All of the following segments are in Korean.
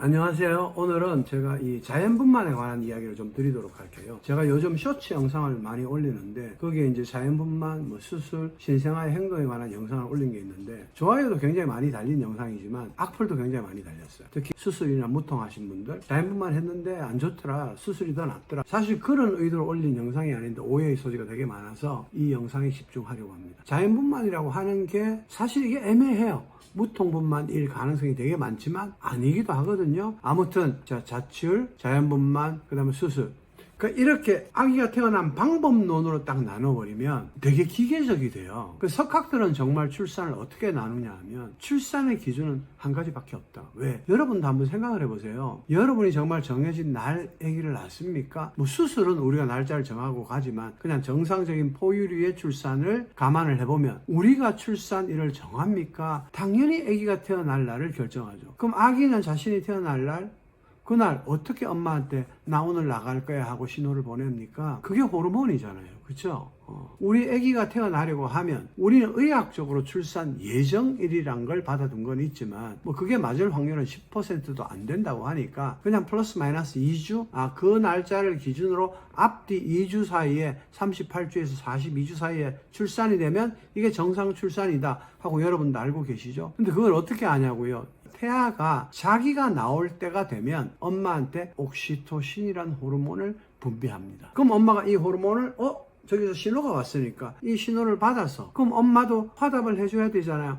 안녕하세요. 오늘은 제가 이 자연분만에 관한 이야기를 좀 드리도록 할게요. 제가 요즘 쇼츠 영상을 많이 올리는데 거기에 이제 자연분만, 수술, 신생아의 행동에 관한 영상을 올린 게 있는데 좋아요도 굉장히 많이 달린 영상이지만 악플도 굉장히 많이 달렸어요. 특히 수술이나 무통하신 분들 자연분만 했는데 안 좋더라, 수술이 더 낫더라. 사실 그런 의도로 올린 영상이 아닌데 오해의 소지가 되게 많아서 이 영상에 집중하려고 합니다. 자연분만이라고 하는 게 사실 이게 애매해요. 무통분만일 가능성이 되게 많지만 아니기도 하거든요. 아무튼 자출, 자연분만, 그 다음에 수술, 이렇게 아기가 태어난 방법론으로 딱 나눠버리면 되게 기계적이 돼요. 석학들은 정말 출산을 어떻게 나누냐 하면 출산의 기준은 한 가지밖에 없다. 왜? 여러분도 한번 생각을 해보세요. 여러분이 정말 정해진 날 아기를 낳습니까? 수술은 우리가 날짜를 정하고 가지만 그냥 정상적인 포유류의 출산을 감안을 해보면 우리가 출산일을 정합니까? 당연히 아기가 태어날 날을 결정하죠. 그럼 아기는 자신이 태어날 날 그날 어떻게 엄마한테 나 오늘 나갈 거야 하고 신호를 보냅니까? 그게 호르몬이잖아요. 그쵸? 우리 아기가 태어나려고 하면 우리는 의학적으로 출산 예정일이란 걸 받아둔 건 있지만 그게 맞을 확률은 10%도 안 된다고 하니까 그냥 플러스 마이너스 2주? 그 날짜를 기준으로 앞뒤 2주 사이에 38주에서 42주 사이에 출산이 되면 이게 정상 출산이다 하고 여러분도 알고 계시죠? 근데 그걸 어떻게 아냐고요? 태아가 자기가 나올 때가 되면 엄마한테 옥시토신이라는 호르몬을 분비합니다. 그럼 엄마가 이 호르몬을 저기서 신호가 왔으니까 이 신호를 받아서 그럼 엄마도 화답을 해줘야 되잖아요.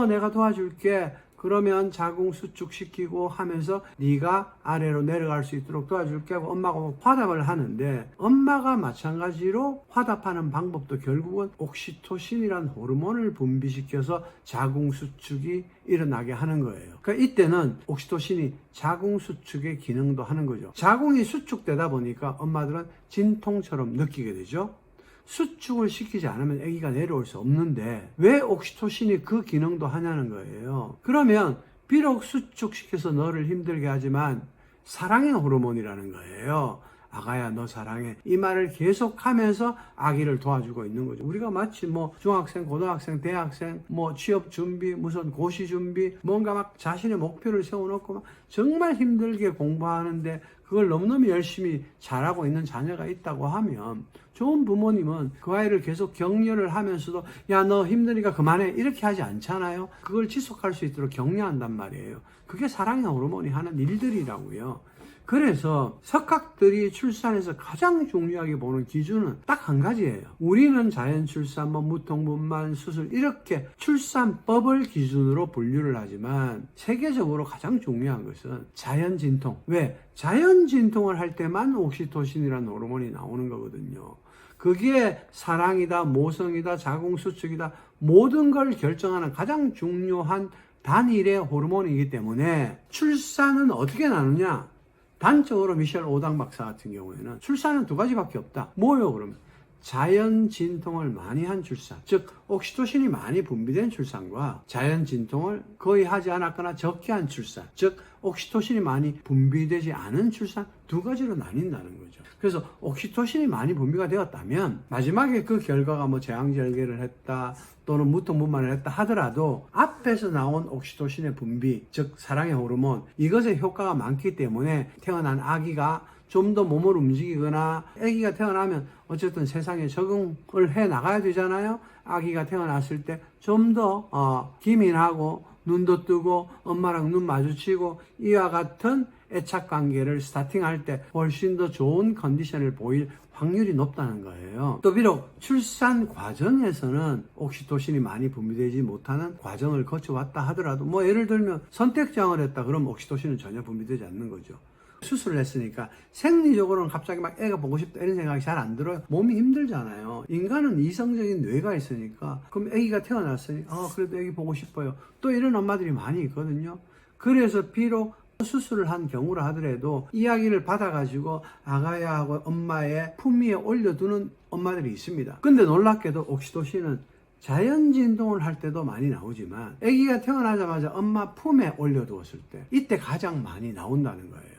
내가 도와줄게. 그러면 자궁 수축시키고 하면서 네가 아래로 내려갈 수 있도록 도와줄게 하고 엄마가 화답을 하는데 엄마가 마찬가지로 화답하는 방법도 결국은 옥시토신이라는 호르몬을 분비시켜서 자궁 수축이 일어나게 하는 거예요. 이때는 옥시토신이 자궁 수축의 기능도 하는 거죠. 자궁이 수축되다 보니까 엄마들은 진통처럼 느끼게 되죠. 수축을 시키지 않으면 아기가 내려올 수 없는데 왜 옥시토신이 그 기능도 하냐는 거예요. 그러면 비록 수축시켜서 너를 힘들게 하지만 사랑의 호르몬이라는 거예요. 아가야 너 사랑해. 이 말을 계속하면서 아기를 도와주고 있는 거죠. 우리가 마치 중학생, 고등학생, 대학생, 취업 준비, 무슨 고시 준비, 뭔가 막 자신의 목표를 세워놓고 막 정말 힘들게 공부하는데 그걸 너무너무 열심히 잘하고 있는 자녀가 있다고 하면 좋은 부모님은 그 아이를 계속 격려를 하면서도 야 너 힘드니까 그만해 이렇게 하지 않잖아요. 그걸 지속할 수 있도록 격려한단 말이에요. 그게 사랑의 호르몬이 하는 일들이라고요. 그래서 석학들이 출산에서 가장 중요하게 보는 기준은 딱 한 가지예요. 우리는 자연출산, 무통분만, 수술 이렇게 출산법을 기준으로 분류를 하지만 세계적으로 가장 중요한 것은 자연진통. 왜? 자연진통을 할 때만 옥시토신이라는 호르몬이 나오는 거거든요. 그게 사랑이다, 모성이다, 자궁수축이다 모든 걸 결정하는 가장 중요한 단일의 호르몬이기 때문에 출산은 어떻게 나누냐? 단적으로 미셸 오당 박사 같은 경우에는 출산은 두 가지밖에 없다. 뭐요 그러면? 자연 진통을 많이 한 출산, 즉 옥시토신이 많이 분비된 출산과 자연 진통을 거의 하지 않았거나 적게 한 출산, 즉 옥시토신이 많이 분비되지 않은 출산 두 가지로 나뉜다는 거죠. 그래서 옥시토신이 많이 분비가 되었다면 마지막에 그 결과가 제왕절개를 했다 또는 무통분만을 했다 하더라도 앞에서 나온 옥시토신의 분비, 즉 사랑의 호르몬, 이것의 효과가 많기 때문에 태어난 아기가 좀 더 몸을 움직이거나 아기가 태어나면 어쨌든 세상에 적응을 해 나가야 되잖아요. 아기가 태어났을 때 좀 더 기민하고 눈도 뜨고 엄마랑 눈 마주치고 이와 같은 애착 관계를 스타팅할 때 훨씬 더 좋은 컨디션을 보일 확률이 높다는 거예요. 또 비록 출산 과정에서는 옥시토신이 많이 분비되지 못하는 과정을 거쳐왔다 하더라도 예를 들면 선택장을 했다 그러면 옥시토신은 전혀 분비되지 않는 거죠. 수술을 했으니까 생리적으로는 갑자기 막 애가 보고 싶다 이런 생각이 잘 안 들어요. 몸이 힘들잖아요. 인간은 이성적인 뇌가 있으니까 그럼 애기가 태어났으니 그래도 애기 보고 싶어요. 또 이런 엄마들이 많이 있거든요. 그래서 비록 수술을 한 경우라 하더라도 이야기를 받아가지고 아가야 하고 엄마의 품 위에 올려두는 엄마들이 있습니다. 근데 놀랍게도 옥시토신은 자연진동을 할 때도 많이 나오지만 아기가 태어나자마자 엄마 품에 올려두었을 때 이때 가장 많이 나온다는 거예요.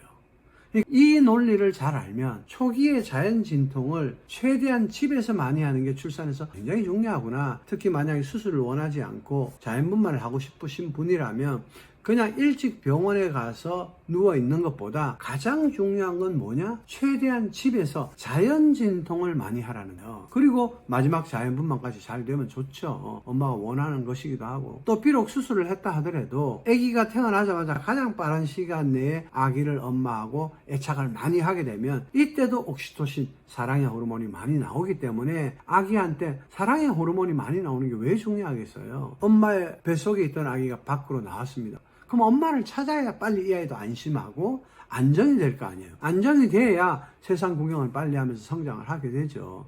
이 논리를 잘 알면 초기의 자연진통을 최대한 집에서 많이 하는 게 출산에서 굉장히 중요하구나. 특히 만약에 수술을 원하지 않고 자연분만을 하고 싶으신 분이라면 그냥 일찍 병원에 가서 누워 있는 것보다 가장 중요한 건 뭐냐? 최대한 집에서 자연 진통을 많이 하라는 거. 그리고 마지막 자연분만까지 잘 되면 좋죠. 엄마가 원하는 것이기도 하고. 또 비록 수술을 했다 하더라도 아기가 태어나자마자 가장 빠른 시간 내에 아기를 엄마하고 애착을 많이 하게 되면 이때도 옥시토신, 사랑의 호르몬이 많이 나오기 때문에 아기한테 사랑의 호르몬이 많이 나오는 게 왜 중요하겠어요? 엄마의 뱃속에 있던 아기가 밖으로 나왔습니다. 그럼 엄마를 찾아야 빨리 이 아이도 안심하고 안정이 될 거 아니에요. 안정이 돼야 세상 구경을 빨리 하면서 성장을 하게 되죠.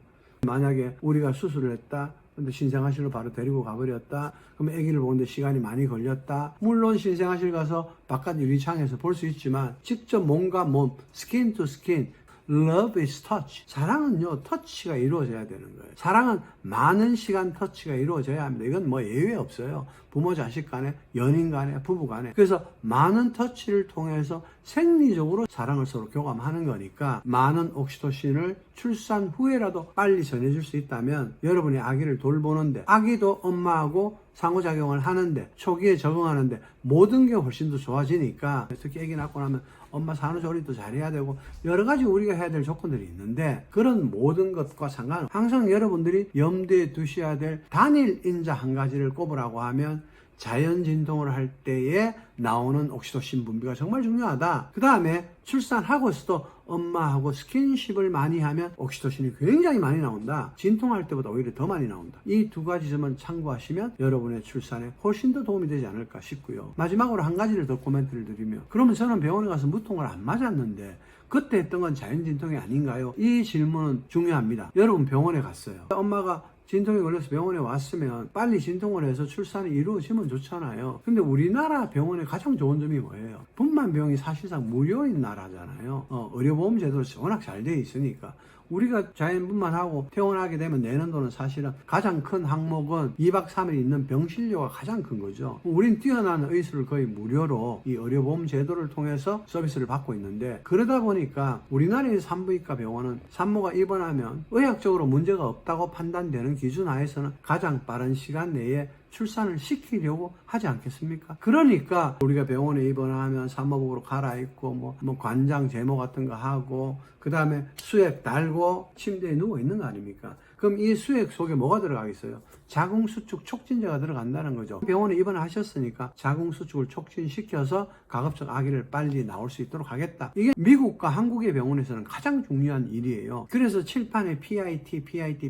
만약에 우리가 수술을 했다. 근데 신생아실로 바로 데리고 가버렸다. 그럼 아기를 보는데 시간이 많이 걸렸다. 물론 신생아실 가서 바깥 유리창에서 볼 수 있지만 직접 몸과 몸, 스킨 투 스킨, Love is touch. 사랑은요, 터치가 이루어져야 되는 거예요. 사랑은 많은 시간 터치가 이루어져야 합니다. 이건 뭐 예외 없어요. 부모 자식 간에, 연인 간에, 부부 간에. 그래서 많은 터치를 통해서 생리적으로 사랑을 서로 교감하는 거니까 많은 옥시토신을 출산 후에라도 빨리 전해줄 수 있다면 여러분이 아기를 돌보는데 아기도 엄마하고 상호작용을 하는데 초기에 적응하는데 모든 게 훨씬 더 좋아지니까 특히 아기 낳고 나면 엄마 산후조리도 잘해야 되고 여러 가지 우리가 해야 될 조건들이 있는데 그런 모든 것과 상관없이 항상 여러분들이 염두에 두셔야 될 단일 인자 한 가지를 꼽으라고 하면 자연 진통을 할 때에 나오는 옥시토신 분비가 정말 중요하다. 그 다음에 출산하고서도 엄마하고 스킨십을 많이 하면 옥시토신이 굉장히 많이 나온다. 진통할 때보다 오히려 더 많이 나온다. 이 두 가지 점은 참고하시면 여러분의 출산에 훨씬 더 도움이 되지 않을까 싶고요. 마지막으로 한 가지를 더 코멘트를 드리면 그러면 저는 병원에 가서 무통을 안 맞았는데 그때 했던 건 자연진통이 아닌가요? 이 질문은 중요합니다. 여러분 병원에 갔어요. 엄마가 진통이 걸려서 병원에 왔으면 빨리 진통을 해서 출산이 이루어지면 좋잖아요. 근데 우리나라 병원의 가장 좋은 점이 뭐예요? 분만병이 사실상 무료인 나라잖아요. 의료보험 제도가 워낙 잘 돼 있으니까. 우리가 자연분만하고 퇴원하게 되면 내는 돈은 사실은 가장 큰 항목은 2박 3일 있는 병실료가 가장 큰 거죠. 우린 뛰어난 의술을 거의 무료로 이 의료보험 제도를 통해서 서비스를 받고 있는데 그러다 보니까 우리나라의 산부인과 병원은 산모가 입원하면 의학적으로 문제가 없다고 판단되는 기준 하에서는 가장 빠른 시간 내에 출산을 시키려고 하지 않겠습니까? 그러니까 우리가 병원에 입원하면 산모복으로 갈아입고 뭐 관장 제모 같은 거 하고 그 다음에 수액 달고 침대에 누워 있는 거 아닙니까? 그럼 이 수액 속에 뭐가 들어가겠어요? 자궁수축 촉진제가 들어간다는 거죠. 병원에 입원하셨으니까 자궁수축을 촉진시켜서 가급적 아기를 빨리 나올 수 있도록 하겠다. 이게 미국과 한국의 병원에서는 가장 중요한 일이에요. 그래서 칠판에 PIT,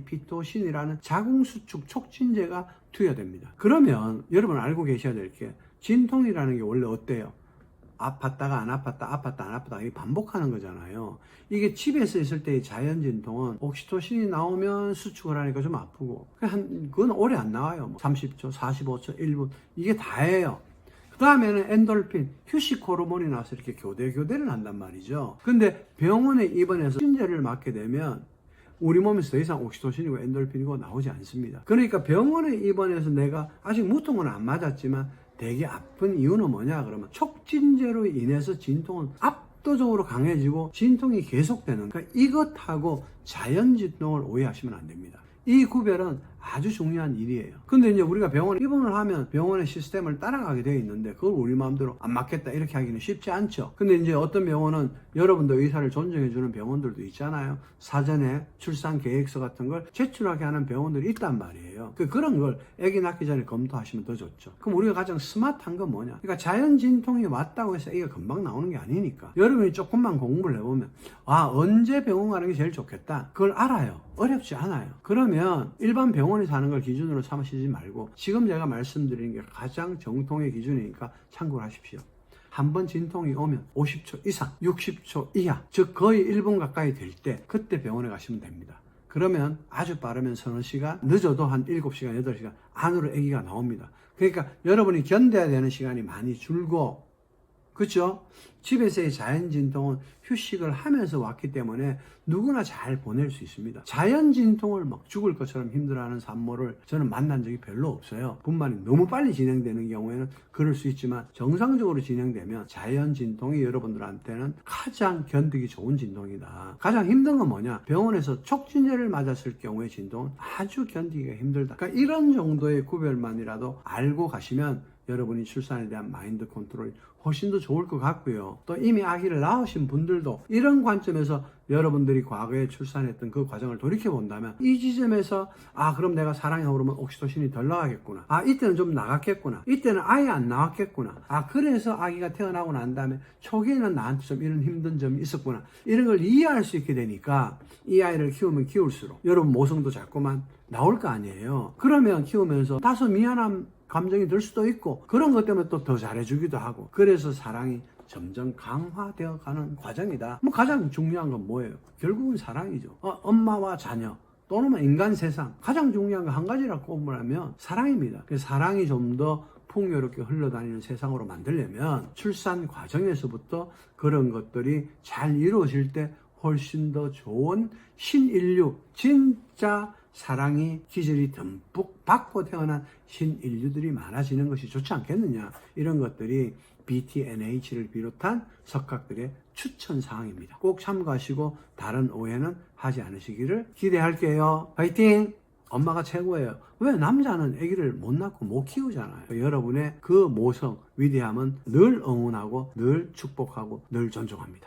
피토신이라는 자궁수축 촉진제가 투여됩니다. 그러면 여러분 알고 계셔야 될 게 진통이라는 게 원래 어때요? 아팠다가 안 아팠다, 아팠다 안 아팠다 이게 반복하는 거잖아요. 이게 집에서 있을 때의 자연 진통은 옥시토신이 나오면 수축을 하니까 좀 아프고 그건 오래 안 나와요. 30초, 45초, 1분 이게 다예요. 그 다음에는 엔돌핀, 휴식 호르몬이 나와서 이렇게 교대를 한단 말이죠. 근데 병원에 입원해서 촉진제를 맞게 되면 우리 몸에서 더 이상 옥시토신이고 엔돌핀이고 나오지 않습니다. 그러니까 병원에 입원해서 내가 아직 무통은 안 맞았지만 되게 아픈 이유는 뭐냐 그러면 촉진제로 인해서 진통은 압도적으로 강해지고 진통이 계속되는 그러니까 이것하고 자연 진통을 오해하시면 안 됩니다. 이 구별은 아주 중요한 일이에요. 근데 이제 우리가 병원에 입원을 하면 병원의 시스템을 따라가게 되어 있는데 그걸 우리 마음대로 안 맞겠다 이렇게 하기는 쉽지 않죠. 근데 이제 어떤 병원은 여러분도 의사를 존중해주는 병원들도 있잖아요. 사전에 출산 계획서 같은 걸 제출하게 하는 병원들이 있단 말이에요. 그런 걸 아기 낳기 전에 검토하시면 더 좋죠. 그럼 우리가 가장 스마트한 건 뭐냐? 그러니까 자연 진통이 왔다고 해서 아기가 금방 나오는 게 아니니까 여러분이 조금만 공부를 해보면 언제 병원 가는 게 제일 좋겠다. 그걸 알아요. 어렵지 않아요. 그러면 일반 병원에서 하는 걸 기준으로 삼으시지 말고 지금 제가 말씀드리는 게 가장 정통의 기준이니까 참고를 하십시오. 한번 진통이 오면 50초 이상, 60초 이하, 즉 거의 1분 가까이 될 때 그때 병원에 가시면 됩니다. 그러면 아주 빠르면 서너 시간, 늦어도 한 7시간, 8시간 안으로 아기가 나옵니다. 그러니까 여러분이 견뎌야 되는 시간이 많이 줄고 그렇죠? 집에서의 자연 진통은 휴식을 하면서 왔기 때문에 누구나 잘 보낼 수 있습니다. 자연 진통을 막 죽을 것처럼 힘들어하는 산모를 저는 만난 적이 별로 없어요. 분만이 너무 빨리 진행되는 경우에는 그럴 수 있지만 정상적으로 진행되면 자연 진통이 여러분들한테는 가장 견디기 좋은 진통이다. 가장 힘든 건 뭐냐? 병원에서 촉진제를 맞았을 경우의 진통은 아주 견디기가 힘들다. 그러니까 이런 정도의 구별만이라도 알고 가시면 여러분이 출산에 대한 마인드 컨트롤이 훨씬 더 좋을 것 같고요. 또 이미 아기를 낳으신 분들도 이런 관점에서 여러분들이 과거에 출산했던 그 과정을 돌이켜 본다면 이 지점에서 그럼 내가 사랑의 호르몬 옥시토신이 덜 나가겠구나. 이때는 좀 나갔겠구나. 이때는 아예 안 나왔겠구나. 그래서 아기가 태어나고 난 다음에 초기에는 나한테 좀 이런 힘든 점이 있었구나. 이런 걸 이해할 수 있게 되니까 이 아이를 키우면 키울수록 여러분 모성도 자꾸만 나올 거 아니에요. 그러면 키우면서 다소 미안함 감정이 들 수도 있고 그런 것 때문에 또 더 잘해주기도 하고 그래서 사랑이 점점 강화되어 가는 과정이다. 가장 중요한 건 뭐예요? 결국은 사랑이죠. 엄마와 자녀 또는 인간 세상 가장 중요한 건 한 가지라고 꼽으라면 사랑입니다. 사랑이 좀 더 풍요롭게 흘러다니는 세상으로 만들려면 출산 과정에서부터 그런 것들이 잘 이루어질 때 훨씬 더 좋은 신인류 진짜 사랑이 기저리 듬뿍 받고 태어난 신인류들이 많아지는 것이 좋지 않겠느냐. 이런 것들이 BTNH를 비롯한 석학들의 추천 사항입니다. 꼭 참고하시고 다른 오해는 하지 않으시기를 기대할게요. 파이팅! 엄마가 최고예요. 왜 남자는 아기를 못 낳고 못 키우잖아요. 여러분의 그 모성, 위대함은 늘 응원하고 늘 축복하고 늘 존중합니다.